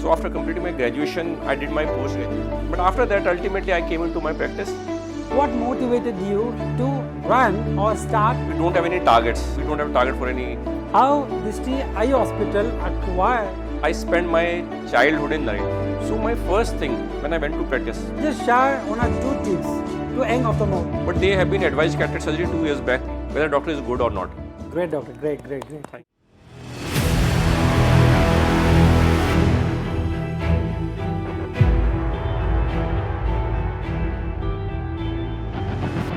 So after completing my graduation, I did my post-graduation. But after that, ultimately, I came into my practice. What motivated you to run or start? We don't have any targets. We don't have a target for any. How Dristy Eye Hospital acquired? I spent my childhood in Narela. So my first thing when I went to practice. Just share one or two tips to young ophthalmologists. But they have been advised cataract surgery 2 years back, whether doctor is good or not. Great doctor, great. Thank you.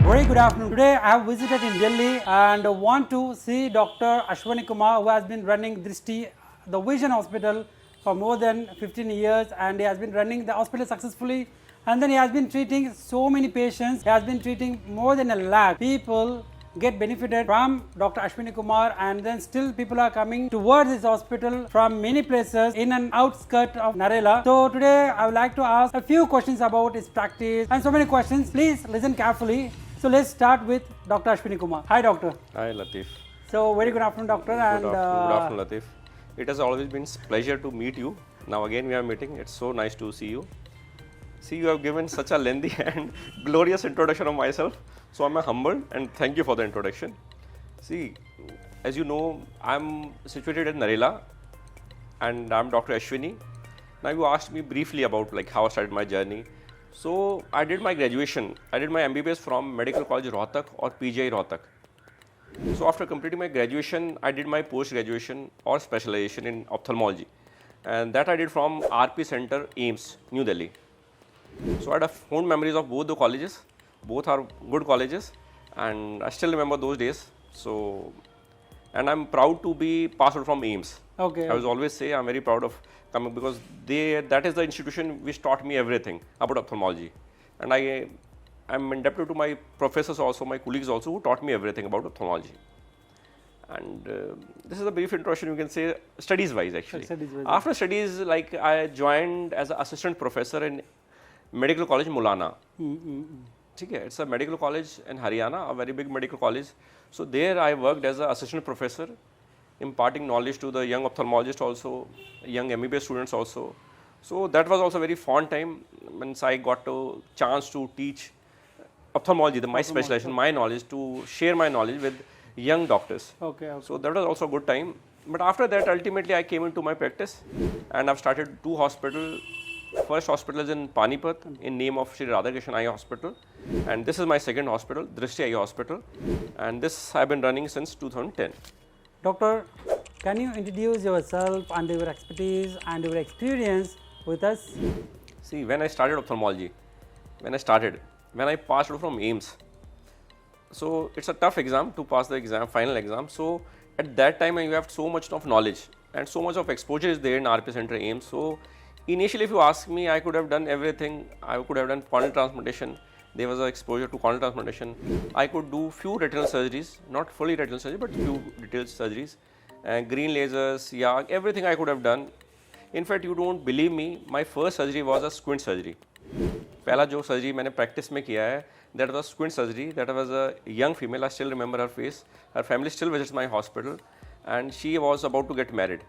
Very good afternoon. Today I have visited in Delhi and want to see Dr. Ashwani Kumar, who has been running Dristy, the Vision Hospital for more than 15 years, and he has been running the hospital successfully, and then he has been treating so many patients. He has been treating more than 1 lakh people get benefited from Dr. Ashwani Kumar, and then still people are coming towards this hospital from many places in an outskirt of Narela. So today I would like to ask a few questions about his practice and so many questions. Please listen carefully. So let's start with Dr. Ashwani Kumar. Hi doctor. Hi Lathif. So very good afternoon doctor. Good afternoon Lathif. It has always been a pleasure to meet you. Now again we are meeting. It's so nice to see you. See, you have given such a lengthy and glorious introduction of myself. So I'm humbled and thank you for the introduction. See, as you know, I'm situated in Narela and I'm Dr. Ashwani. Now you asked me briefly about like how I started my journey. So I did my graduation. I did my MBBS from Medical College Rohtak or PGI Rohtak. So after completing my graduation, I did my post-graduation or specialization in ophthalmology. And that I did from RP Center, AIIMS, New Delhi. So I had fond memories of both the colleges. Both are good colleges and I still remember those days. So, and I'm proud to be passed out from AIIMS. Okay. I was always say I'm very proud of coming because that is the institution which taught me everything about ophthalmology. And I'm indebted to my professors also, my colleagues also, who taught me everything about ophthalmology. And this is a brief introduction, you can say, studies-wise actually. Studies-wise. After studies, like I joined as an assistant professor in Medical College Mulana. It's a medical college in Haryana, a very big medical college. So there I worked as an assistant professor, imparting knowledge to the young ophthalmologists also, young MBBS students also. So that was also a very fond time once I got a chance to teach ophthalmology, my specialization, my knowledge, to share my knowledge with young doctors. Okay. So that was also a good time. But after that, ultimately I came into my practice and I've started 2 hospitals. First hospital is in Panipat in name of Shri Radhakrishnan Eye Hospital, and this is my second hospital, Dristy Eye Hospital, and this I've been running since 2010. Doctor, can you introduce yourself and your expertise and your experience with us? See, when I started ophthalmology, when I passed out from AIIMS, so it's a tough exam to pass the exam, final exam. So at that time you have so much of knowledge and so much of exposure is there in RP Center AIIMS. So initially, if you ask me, I could have done everything. I could have done corneal transplantation. There was an exposure to corneal transplantation. I could do few retinal surgeries, not fully retinal surgery, but few retinal surgeries. Green lasers, yeah, everything I could have done. In fact, you don't believe me, my first surgery was a squint surgery. पहला जो surgery मैंने practice में किया है, that was squint surgery. That was a young female. I still remember her face. Her family still visits my hospital, and she was about to get married.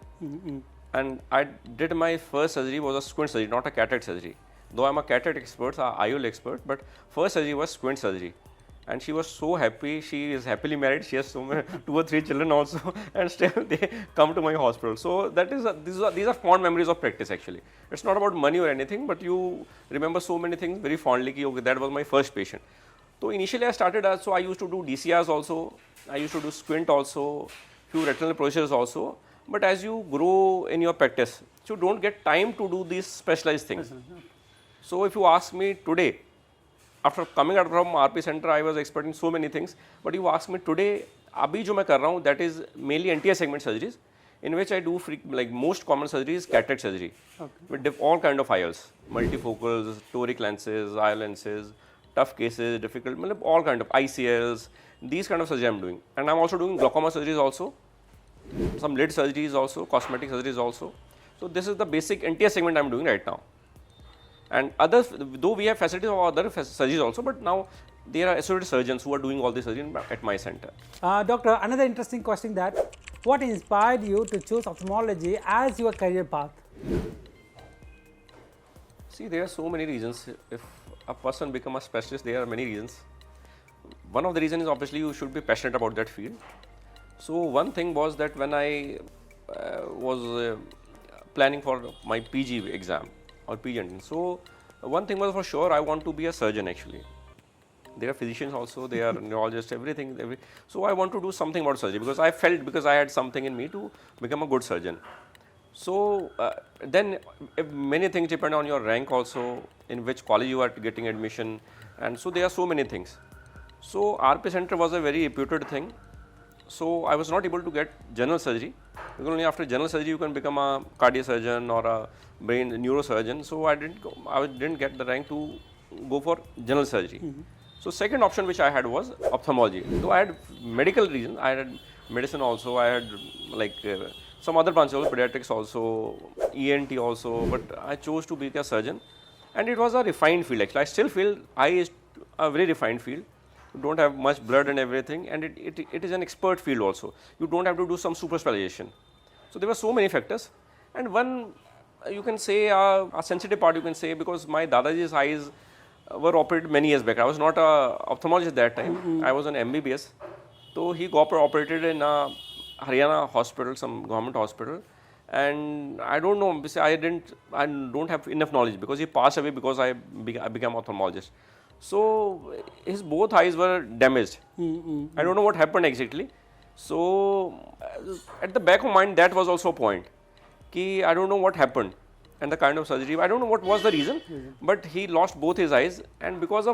And I did my first surgery was a squint surgery, not a cataract surgery. Though I'm a cataract expert, IOL expert, but first surgery was squint surgery. And she was so happy. She is happily married. She has 2 or 3 children also, and still they come to my hospital. So that is these are fond memories of practice actually. It's not about money or anything, but you remember so many things very fondly. Ki, okay, that was my first patient. So initially I started so I used to do DCRs also. I used to do squint also, few retinal procedures also. But as you grow in your practice, you don't get time to do these specialized things. So if you ask me today, after coming out from RP Center, I was expert in so many things. But you ask me today, abhi jo main kar raha hu, that is mainly anterior segment surgeries, in which I do like most common surgery is cataract surgery, with all kind of IOLs, multifocals, toric lenses, IOL lenses, tough cases, difficult, all kind of ICLs, these kind of surgery I'm doing. And I'm also doing glaucoma surgeries also, some lid surgeries also, cosmetic surgeries also. So this is the basic anterior segment I'm doing right now. And others, though we have facilities of other surgeries also, but now there are associated surgeons who are doing all this surgery at my center. Doctor, another interesting question that what inspired you to choose ophthalmology as your career path? See, there are so many reasons. If a person become a specialist, there are many reasons. One of the reasons is obviously you should be passionate about that field. So one thing was that when I was planning for my PG exam or PG entrance, so one thing was for sure I want to be a surgeon actually. There are physicians also, there are neurologists, everything. So I want to do something about surgery because I felt because I had something in me to become a good surgeon. So then if many things depend on your rank also, in which college you are getting admission, and so there are so many things. So RP center was a very reputed thing. So I was not able to get general surgery because only after general surgery you can become a cardiac surgeon or a brain neurosurgeon. So I didn't get the rank to go for general surgery. So second option which I had was ophthalmology. So I had medical reason. I had medicine also. I had like some other branches also, pediatrics also, ENT also. But I chose to be a surgeon, and it was a refined field. Actually, I still feel eye is a very refined field. You don't have much blood and everything, and it is an expert field also. You don't have to do some super specialization. So there were so many factors, and one you can say a sensitive part you can say because my Dadaji's eyes were operated many years back. I was not a ophthalmologist at that time. I was an MBBS. So he got operated in a Haryana hospital, some government hospital, and I don't know. I don't have enough knowledge because he passed away because I became ophthalmologist. So his both eyes were damaged. I don't know what happened exactly. So at the back of mind, that was also a point. Ki I don't know what happened and the kind of surgery. I don't know what was the reason, but he lost both his eyes, and because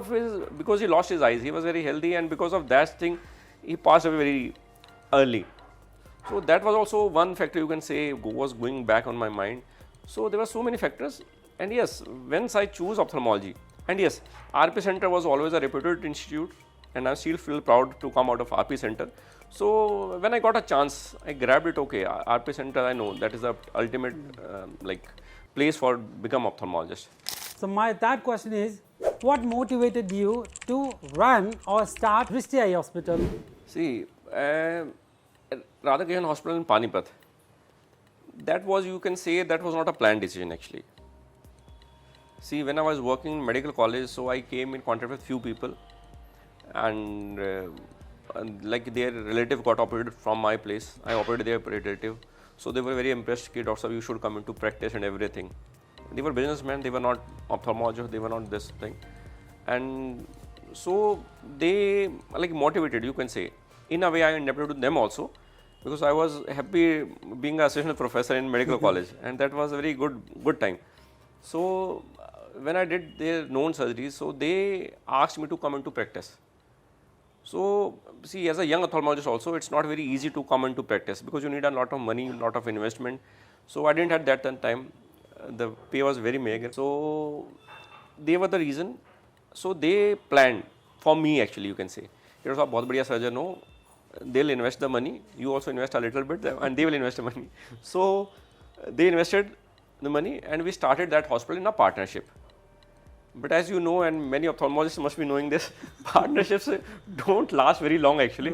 he lost his eyes, he was very healthy, and because of that thing, he passed away very early. So that was also one factor you can say was going back on my mind. So there were so many factors, and yes, once I choose ophthalmology, and yes, RP Center was always a reputed institute, and I still feel proud to come out of RP Center. So when I got a chance, I grabbed it. Okay, RP Center, I know that is the ultimate like place for become ophthalmologist. So my third question is, what motivated you to run or start Drishti Eye Hospital? See, Radhakrishnan Hospital in Panipat, that was, you can say, that was not a planned decision actually. See, when I was working in medical college, so I came in contact with few people, and like their relative got operated from my place. I operated their relative. So they were very impressed, Ki, Doctor, you should come into practice and everything. They were businessmen, they were not ophthalmologists, they were not this thing. And so they like motivated, you can say. In a way, I indebted to them also, because I was happy being an assistant professor in medical college, and that was a very good time. So when I did their known surgeries, so they asked me to come into practice. So see, as a young ophthalmologist also, it's not very easy to come into practice because you need a lot of money, a lot of investment. So I didn't have that time. The pay was very meager. So they were the reason. So they planned for me actually, you can say. It was a बहुत बढ़िया surgeon हो, they'll invest the money, you also invest a little bit and they will invest the money. So they invested the money and we started that hospital in a partnership. But as you know, and many ophthalmologists must be knowing this, partnerships don't last very long actually.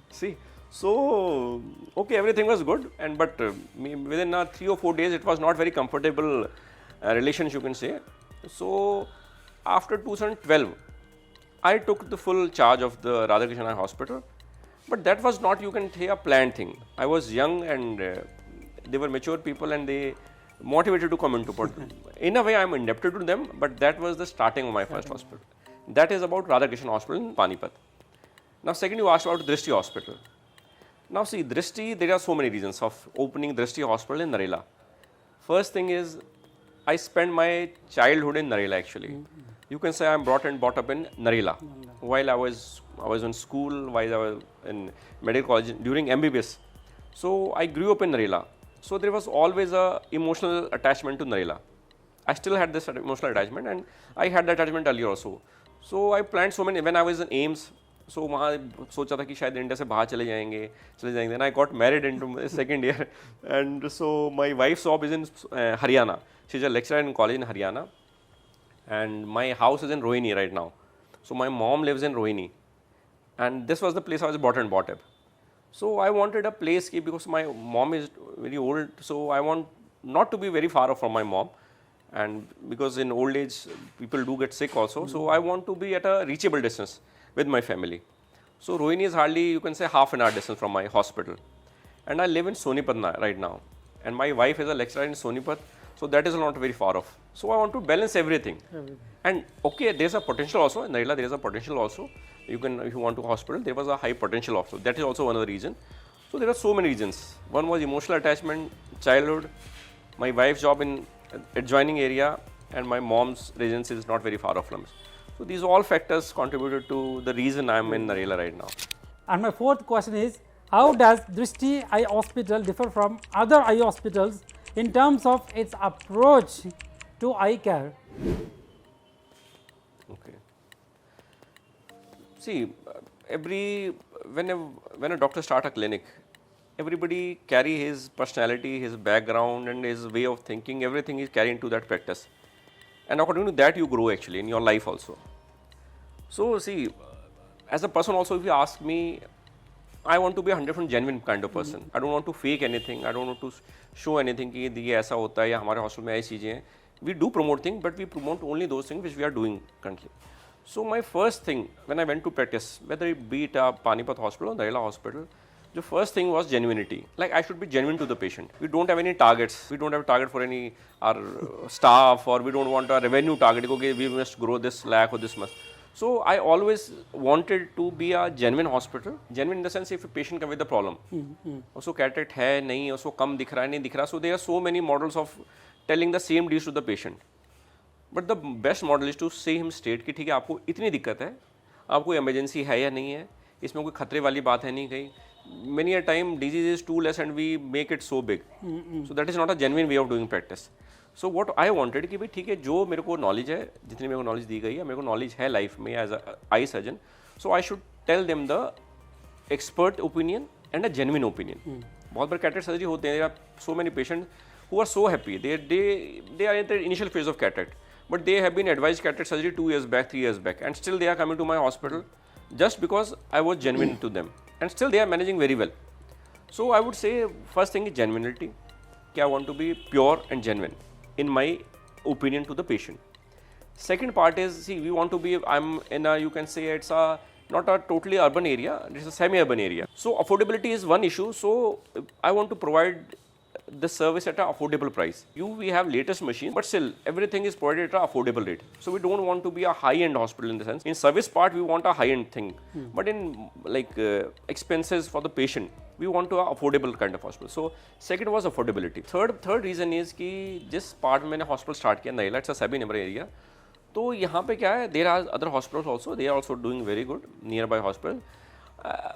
See, so okay, everything was good, and but within 3 or 4 days, it was not very comfortable relations, you can say. So after 2012, I took the full charge of the Radhakrishnan Eye Hospital, but that was not, you can say, a planned thing. I was young, and they were mature people, and they motivated to come into practice. In a way, I am indebted to them, but that was the starting of my first hospital. That is about Radhakrishnan Hospital in Panipat. Now, second, you asked about Drishti Hospital. Now, see, Drishti, there are so many reasons of opening Drishti Hospital in Narela. First thing is, I spent my childhood in Narela actually. You can say I am brought up in Narela. While I was in school, while I was in medical college, during MBBS. So, I grew up in Narela. So there was always a emotional attachment to Narela. I still had this emotional attachment, and I had that attachment earlier also. So I planned so many. When I was in AIIMS, so वहाँ सोचा था कि शायद India से बाहर चले जाएंगे. Then I got married into my second year, and so my wife's job is in Haryana. She's a lecturer in college in Haryana, and my house is in Rohini right now. So my mom lives in Rohini, and this was the place I was brought up. So I wanted a place because my mom is very old, so I want not to be very far off from my mom, and because in old age people do get sick also, so I want to be at a reachable distance with my family. So Rohini is hardly, you can say, half an hour distance from my hospital, and I live in Sonipat right now, and my wife is a lecturer in Sonipat, so that is not very far off. So I want to balance everything. And okay, there's a potential also in Narela. There is a potential also. You can, if you want to hospital, there was a high potential also. That is also one of the reason. So there are so many reasons. One was emotional attachment, childhood, my wife's job in adjoining area, and my mom's residence is not very far off from us. So these all factors contributed to the reason I am in Narela right now. And my fourth question is, how does Drishti Eye Hospital differ from other eye hospitals in terms of its approach to eye care? Okay. See, when a doctor start a clinic, everybody carry his personality, his background, and his way of thinking. Everything is carried into that practice, and according to that you grow actually in your life also. So see, as a person also, if you ask me, I want to be 100% genuine kind of person. I don't want to fake anything. I don't want to show anything कि ये ऐसा होता है या हमारे hospital में ऐसी चीज़ें हैं. We do promote things, but we promote only those things which we are doing currently. So my first thing when I went to practice, whether it be it a Panipat hospital or Narela hospital, the first thing was genuinity. Like I should be genuine to the patient. We don't have any targets. We don't have a target for any our staff, or we don't want a revenue target. Okay, we must grow this lakh or this much. So I always wanted to be a genuine hospital. Genuine in the sense, if a patient comes with a problem, उसको cataract है नहीं, उसको कम दिख रहा है नहीं दिख रहा. So there are so many models of telling the same news to the patient. But the best model is to say him straight कि ठीक है आपको इतनी दिक्कत है, आपको इमरजेंसी है या नहीं है, इसमें कोई खतरे वाली बात है नहीं कहीं. Many a time disease is too less and we make it so big. So that is not a genuine way of doing practice. So what I wanted कि भाई ठीक है जो मेरे को knowledge है, जितनी मेरे को knowledge दी गई है, मेरे को knowledge है life में as a eye surgeon, so I should tell them the expert opinion and a genuine opinion. बहुत बार cataract surgery होते हैं, there are so many patients who are so happy, they are at the initial phase of cataract, but they have been advised cataract surgery 2 years back, 3 years back, and still they are coming to my hospital just because I was genuine to them, and still they are managing very well. So I would say first thing is genuinity. I want to be pure and genuine in my opinion to the patient. Second part is, see, we want to be, I'm in a, you can say it's a not a totally urban area, it's a semi-urban area. So affordability is one issue. So I want to provide the service at an affordable price. We have latest machine, but still everything is provided at an affordable rate. So we don't want to be a high-end hospital in the sense. In service part, we want a high-end thing, but in like expenses for the patient, we want to affordable kind of hospital. So second was affordability. Third reason is कि जिस part में मैंने hospital start किया Narela, it's a semi-urban area. तो यहाँ पे क्या है? There are other hospitals also. They are also doing very good nearby hospital,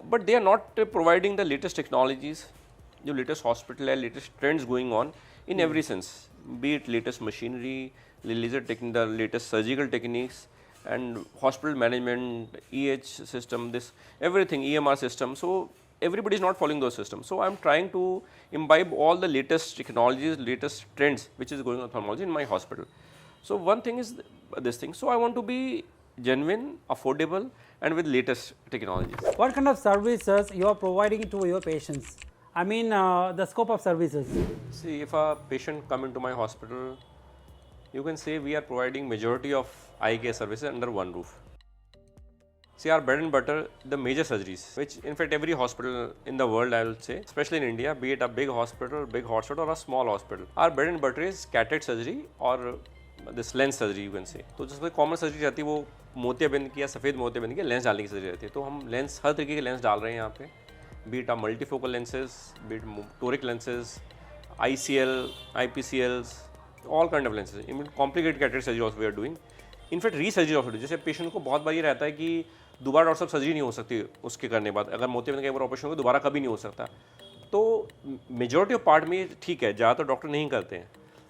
but they are not providing the latest technologies. जो latest hospital है, latest trends going on in every sense, be it latest machinery, laser technique, the latest surgical techniques, and hospital management, system, this everything, EMR system. So everybody is not following those systems. So I'm trying to imbibe all the latest technologies, latest trends which is going on in ophthalmology in my hospital. So one thing is this thing. So I want to be genuine, affordable, and with latest technologies. What kind of services you are providing to your patients? I mean, the scope of services. See, if a patient come into my hospital, you can say we are providing majority of eye care services under one roof. See, our bread and butter, the major surgeries, which in fact every hospital in the world, I will say, especially in India, be it a big hospital or a small hospital, our bread and butter is cataract surgery or this lens surgery, you can say. तो जिसमें common surgery रहती है वो मोतियाबिंद की या सफ़ेद मोतियाबिंद की लेंस डालने की सर्जरी रहती है. तो हम लेंस हर तरीके के लेंस डाल रहे हैं यहाँ पे. Be it a multifocal lenses, be it toric lenses, ICL, IPCLs, all kind of lenses. Even complicated cataract surgery also we are doing. In fact, re-surgery also. जैसे पेशेंट को बहुत बार ये रहता है कि दोबारा डॉक्टर साहब सर्जरी नहीं हो सकती उसके करने बाद, अगर मोतियाबिंद का एक बार ऑपरेशन हो दोबारा कभी नहीं हो सकता. तो मेजॉरिटी ऑफ पार्ट में ठीक है, ज़्यादातर डॉक्टर नहीं करते हैं.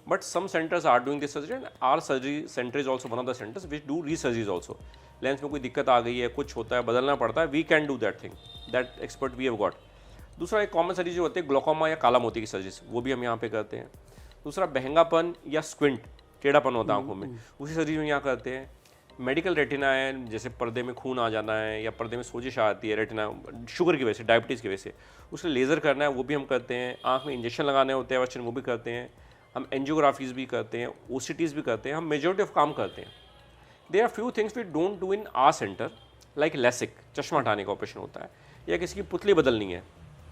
But some centers are doing this surgery, and our surgery center is also one of the centers which do re-surgeries also. Lens में कोई दिक्कत आ गई है, कुछ होता है, बदलना पड़ता है, we can do that thing, that expert we have got. दूसरा एक कॉमन सर्जरी जो होती है ग्लोकोमा या काला मोती की सर्जरीज, वो भी हम यहाँ पे करते हैं. दूसरा बहंगापन या स्क्विंट, टेढ़ापन होता है आंखों में, उसी सर्जरी में यहाँ करते हैं. मेडिकल रेटिना है, जैसे पर्दे में खून आ जाना है या पर्दे में सोजिश आती है रेटिना शुगर की वजह से, डायबिटीज़ की वजह से, उसके लेज़र करना है वो भी हम करते हैं. आँख में इंजेक्शन लगाने होते हैं वो भी करते हैं. हम एंजियोग्राफीज भी करते हैं, OCTs भी करते हैं, हम मेजॉरिटी ऑफ काम करते हैं. There are few things we don't do in our center, like LASIK, चश्मा हटाने का ऑपरेशन होता है, या किसी की पुतली बदलनी है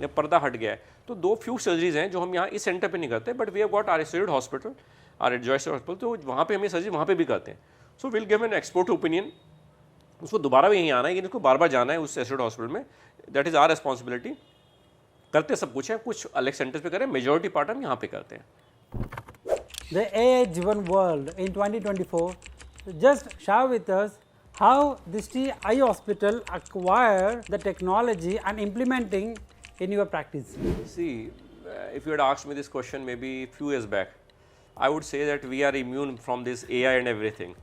या पर्दा हट गया है. तो 2 फ्यू सर्जरीज हैं जो हम यहाँ इस सेंटर पे नहीं करते, but we have got our associated hospital, our adjoint hospital, तो वहाँ पे हमें सर्जरी वहाँ पे भी करते हैं. So will give an export opinion, उसको दोबारा भी यहीं आना है, लेकिन उसको बार बार जाना है उस एसोसिएटेड हॉस्पिटल में. That is our responsibility. करते सब कुछ है, कुछ अलग सेंटर्स पे करें, मेजॉरिटी पार्ट हम यहाँ पे करते हैं. The AI-driven world in 2024, just share with us how this eye hospital acquire the technology and implementing in your practice. See, if you had asked me this question maybe a few years back, I would say that we are immune from this AI and everything,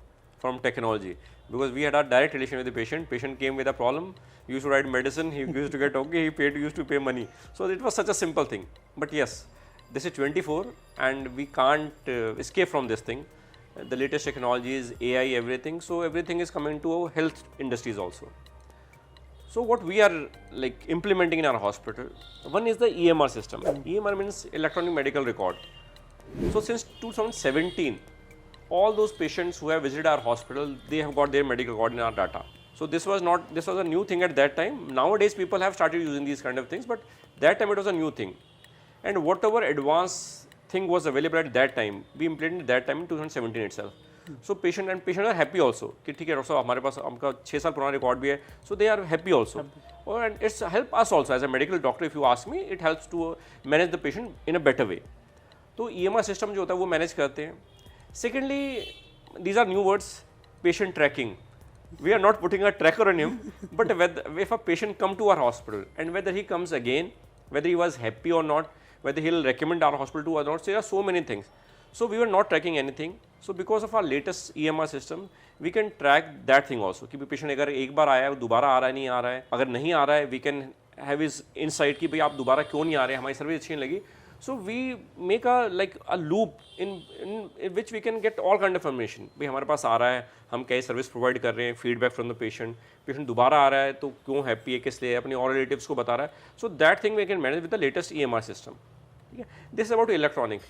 from technology, because we had a direct relation with the patient. Patient came with a problem, he used to write medicine, he used to get okay, used to pay money. So it was such a simple thing. But yes, this is 24 and we can't escape from this thing. The latest technologies, AI, everything. So everything is coming to health industries also. So what we are like implementing in our hospital, one is the EMR system. EMR means electronic medical record. So since 2017, all those patients who have visited our hospital, they have got their medical record in our data. So this was a new thing at that time. Nowadays people have started using these kind of things, but that time it was a new thing. And whatever advanced thing was available at that time, we implemented that time in 2017 itself. So patient are happy also कि ठीक है doctor साहब हमारे पास हमका 6 साल पुराना record भी है. So they are happy also. And it's help us also as a medical doctor. If you ask me, it helps to manage the patient in a better way. तो EMR system जो होता है वो manage करते हैं. Secondly, these are new words, patient tracking. We are not putting a tracker on him, but if a patient come to our hospital and whether he comes again, whether he was happy or not, whether he will recommend our hospital to or not, so there are so many things. So we were not tracking anything. So because of our latest EMR system, we can track that thing also. कि patient अगर एक बार आया है, दोबारा आ रहा है नहीं आ रहा है, अगर नहीं आ रहा है, we can have his insight कि भाई आप दोबारा क्यों नहीं आ रहे हैं, हमारी सर्विस अच्छी नहीं लगी. So we make a loop in which we can get all kind of information. भाई हमारे पास आ रहा है, हम कैसे सर्विस प्रोवाइड कर रहे हैं, feedback from the patient, patient दोबारा आ रहा है तो क्यों हैप्पी है, किस लिए, अपने और रिलेटिव्स को बता रहा है. So that thing we can manage with the latest EMR system. ठीक है, दिस अबाउट इलेक्ट्रॉनिक.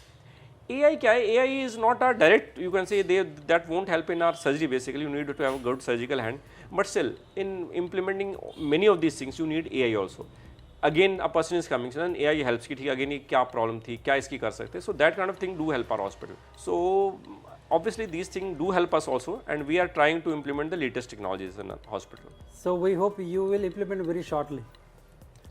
AI क्या है? AI is not a direct, you can say that won't help in our surgery basically. You need to have a good surgical hand, but still in implementing many of these things you need AI also. Again a person is coming, so then AI helps कि ठीक है again ये क्या problem थी, क्या इसकी कर सकते हैं. So that kind of thing do help our hospital. So obviously these things do help us also, and we are trying to implement the latest technologies in our hospital. So we hope you will implement very shortly.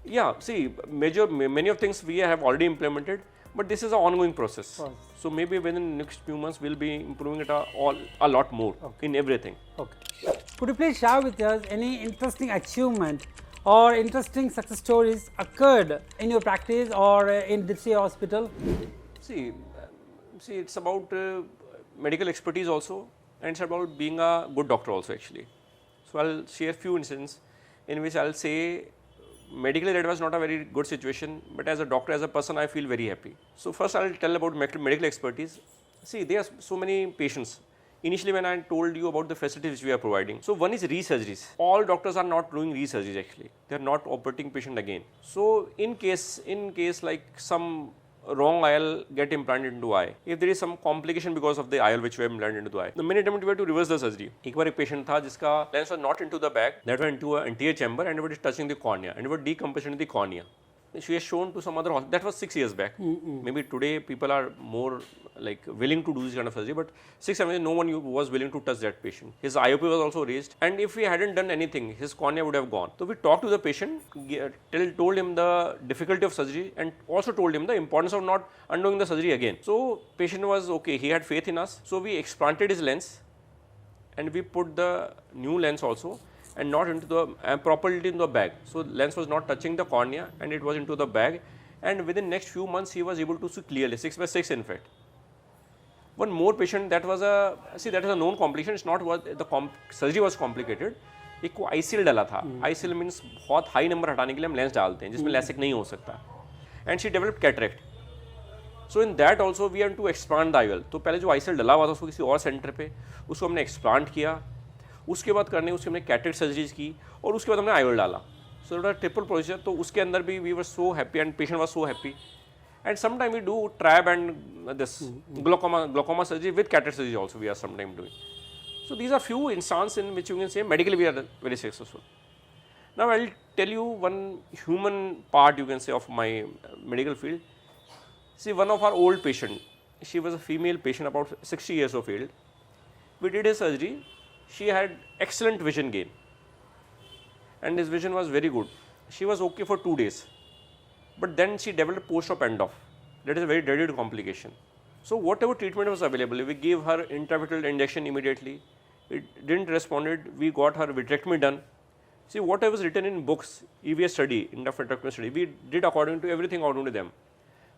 Yeah, see, many of things we have already implemented, but this is an ongoing process. So maybe within the next few months we'll be improving it a lot more in everything. Okay. Could you please share with us any interesting achievement or interesting success stories occurred in your practice or in this hospital? See, it's about medical expertise also, and it's about being a good doctor also actually. So I'll share a few incidents in which I'll say medically that was not a very good situation, but as a doctor, as a person, I feel very happy. So first I'll tell about medical expertise. See, there are so many patients. Initially when I told you about the facilities which we are providing, so one is resurgeries. All doctors are not doing resurgeries actually. They are not operating patient again. So in case like some wrong IL get implanted into eye, if there is some complication because of the IL which we have implanted into the eye, the main attempt we were to reverse the surgery. एक बार एक patient था जिसका lens was not into the bag, that went into an anterior chamber and it was touching the cornea and it was decompression in the cornea. She has shown to some other hospital. That was 6 years back. Maybe today people are more like willing to do this kind of surgery, but 6-7 years no one was willing to touch that patient. His IOP was also raised, and if we hadn't done anything, his cornea would have gone. So we talked to the patient, told him the difficulty of surgery, and also told him the importance of not undoing the surgery again. So patient was okay. He had faith in us. So we explanted his lens, and we put the new lens also, and not into the properly into the bag. So lens was not touching the cornea and it was into the bag, and within next few months he was able to see clearly, 6/6 in fact. One more patient, that was a known complication. It's not what the surgery was complicated. एक को ICL डाला था. ICL means बहुत high number हटाने के लिए हम lens डालते हैं जिसमें LASIK नहीं हो सकता. And she developed cataract. So in that also we have to expand the IOL. तो पहले जो ICL डला हुआ था उसको किसी और सेंटर पे उसको हमने एक्सप्लांट किया. उसके बाद करने उसके हमने कैटरेक्ट सर्जरीज की और उसके बाद हमने आईओल डाला. So triple procedure. तो उसके अंदर भी we were so happy and patient was so happy. And sometimes we do TRAB and this glaucoma surgery with cataract surgery also we are sometimes doing. So these are few instances in which you can say medically we are very successful. Now I will tell you one human part you can say of my medical field. See, one of our old patient, she was a female patient about 60 years of age. We did a surgery, she had excellent vision gain and his vision was very good. She was okay for 2 days, but then she developed post-op end-off. That is a very dreaded complication. So whatever treatment was available, we gave her intravitreal injection immediately. It didn't responded, we got her vitrectomy done. See, whatever was written in books, EVS study, vitrectomy study, we did according to everything according to them.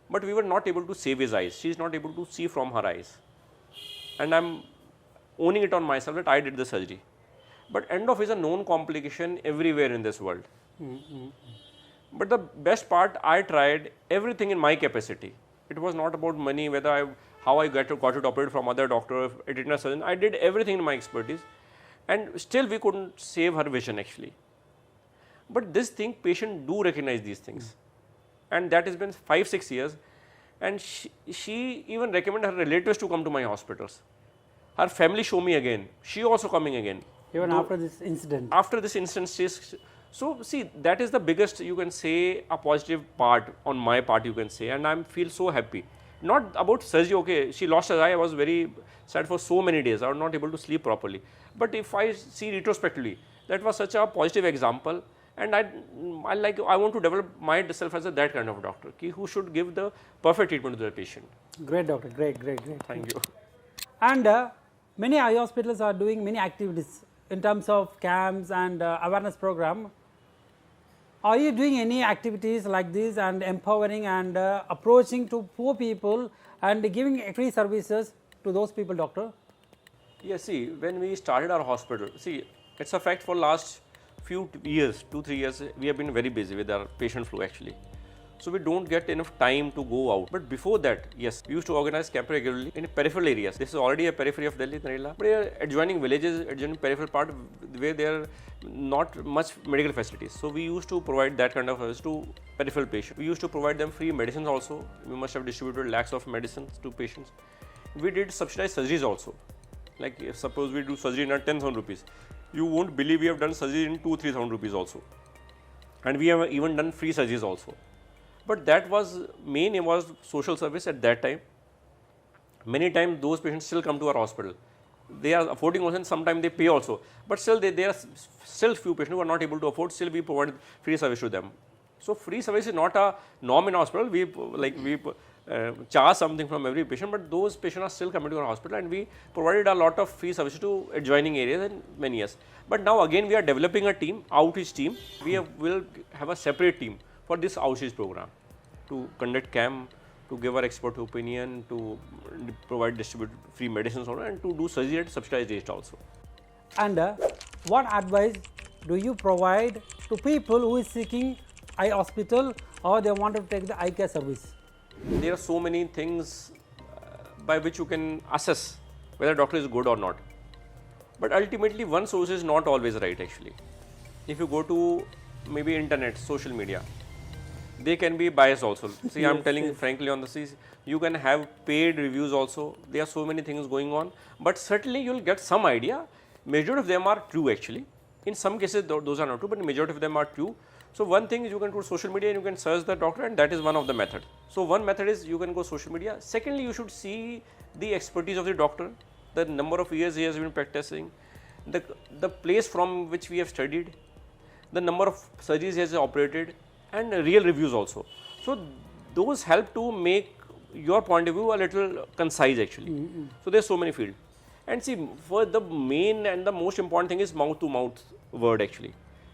But we were not able to save his eyes. She is not able to see from her eyes. And I am owning it on myself that I did the surgery. But end-off is a known complication everywhere in this world. But the best part, I tried everything in my capacity. It was not about money, how I got it operated from other doctor, retina surgeon. I did everything in my expertise, and still we couldn't save her vision actually. But this thing, patient do recognize these things, and that has been 5-6 years. And she even recommended her relatives to come to my hospitals. Her family show me again. She also coming again. Even after this incident. After this incident, so see, that is the biggest, you can say, a positive part on my part, you can say, and I feel so happy. Not about surgery, okay, she lost her eye, I was very sad for so many days, I was not able to sleep properly. But if I see retrospectively, that was such a positive example, and I want to develop myself as that kind of doctor, who should give the perfect treatment to the patient. Great doctor, great. Thank you. And many eye hospitals are doing many activities in terms of camps and awareness program. Are you doing any activities like this and empowering and approaching to poor people and giving free services to those people, doctor? Yes, see, when we started our hospital, see, it's a fact for last few years, 2-3 years, we have been very busy with our patient flow actually. So we don't get enough time to go out. But before that, yes, we used to organize camp regularly in peripheral areas. This is already a periphery of Delhi, Narela, but adjoining villages, adjoining peripheral part where there are not much medical facilities. So we used to provide that kind of service to peripheral patients. We used to provide them free medicines also. We must have distributed lakhs of medicines to patients. We did subsidized surgeries also. Like if suppose we do surgery in 10,000 rupees, you won't believe we have done surgery in 2-3,000 rupees also. And we have even done free surgeries also. But that was main aim was social service at that time. Many times those patients still come to our hospital. They are affording also, and sometimes they pay also. But still there are still few patients who are not able to afford, still we provide free service to them. So free service is not a norm in hospital. We charge something from every patient, but those patients are still coming to our hospital, and we provided a lot of free service to adjoining areas in many years. But now again we are developing a team, outreach team. We will have a separate team for this outreach program to conduct camp, to give our expert opinion, to distribute free medicines and to do surgery at subsidized rates also. And what advice do you provide to people who is seeking eye hospital or they want to take the eye care service? There are so many things by which you can assess whether a doctor is good or not. But ultimately one source is not always right actually. If you go to maybe internet, social media, they can be biased also. See, yes, I am telling frankly on this, you can have paid reviews also. There are so many things going on, but certainly you will get some idea. Majority of them are true actually. In some cases those are not true, but majority of them are true. So one thing is you can go to social media and you can search the doctor, and that is one of the method. So one method is you can go social media. Secondly, you should see the expertise of the doctor, the number of years he has been practicing, the place from which we have studied, the number of surgeries he has operated, and real reviews also. So those help to make your point of view a little concise actually. So there's so many fields. And see, for the main and the most important thing is mouth to mouth word actually.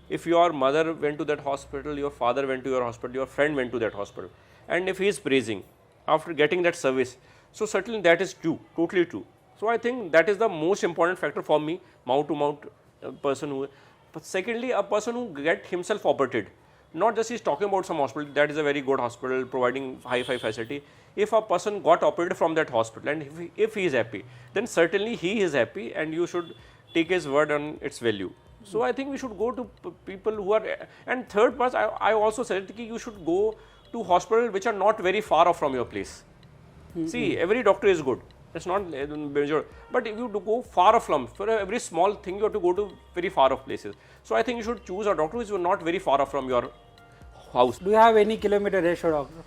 If your mother went to that hospital, your father went to your hospital, your friend went to that hospital, and if he is praising after getting that service, so certainly that is true, totally true. So I think that is the most important factor for me, mouth to mouth person who. But secondly, a person who get himself operated. Not just he's talking about some hospital, that is a very good hospital providing high-fi facility. If a person got operated from that hospital and if he is happy, then certainly he is happy and you should take his word on its value. So I think we should go to people who are, and third part I also said that you should go to hospitals which are not very far off from your place. See, every doctor is good. It's not major, but if you go far off from, for every small thing you have to go to very far off places. So I think you should choose a doctor who is not very far off from your house. Do you have any kilometer ratio, doctor?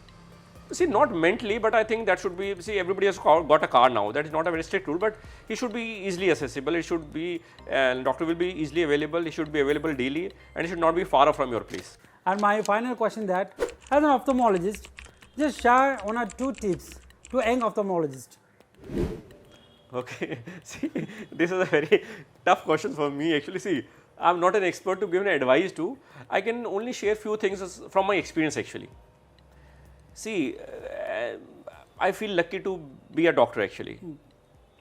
See, not mentally, but I think that should be, see, everybody has got a car now. That is not a very strict rule, but he should be easily accessible. It should be, doctor will be easily available. He should be available daily, and he should not be far off from your place. And my final question that, as an ophthalmologist, just share 1 or 2 tips to young ophthalmologist. Okay, see, this is a very tough question for me. Actually, see, I'm not an expert to give an advice to. I can only share few things from my experience actually. See, I feel lucky to be a doctor actually.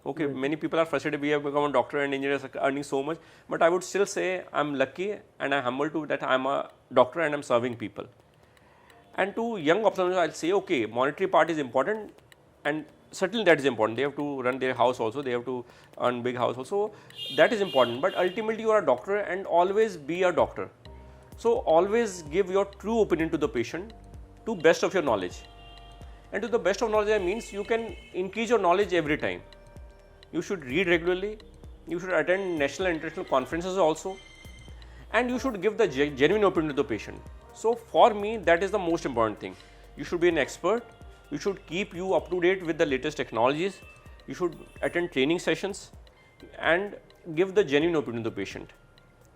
Okay, many people are frustrated we have become a doctor and engineers are earning so much, but I would still say I'm lucky and I'm humble to that I'm a doctor and I'm serving people. And to young ophthalmologists, I'll say, okay, monetary part is important and certainly that is important. They have to run their house also, they have to earn big house also, that is important. But ultimately you are a doctor and always be a doctor. So always give your true opinion to the patient to best of your knowledge. And to the best of knowledge, that means you can increase your knowledge every time. You should read regularly, you should attend national and international conferences also, and you should give the genuine opinion to the patient. So for me, that is the most important thing. You should be an expert, you should keep you up to date with the latest technologies, you should attend training sessions and give the genuine opinion to the patient.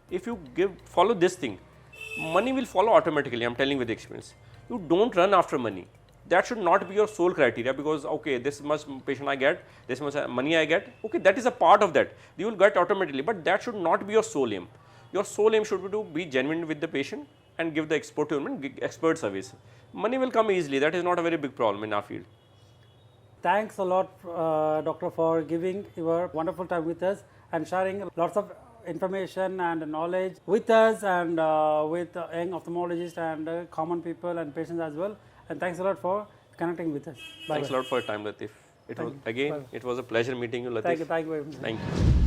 If you follow this thing, money will follow automatically, I'm telling with experience. You don't run after money. That should not be your sole criteria because, okay, this much patient I get, this much money I get, okay, that is a part of that. You will get automatically, but that should not be your sole aim. Your sole aim should be to be genuine with the patient and give the expert service. Money will come easily, that is not a very big problem in our field. Thanks a lot, doctor, for giving your wonderful time with us and sharing lots of information and knowledge with us and with young ophthalmologists and common people and patients as well. And thanks a lot for connecting with us. Bye. Thanks a lot for your time, Lathif. It was a pleasure meeting you, Lathif. Thank you very much. Thank you.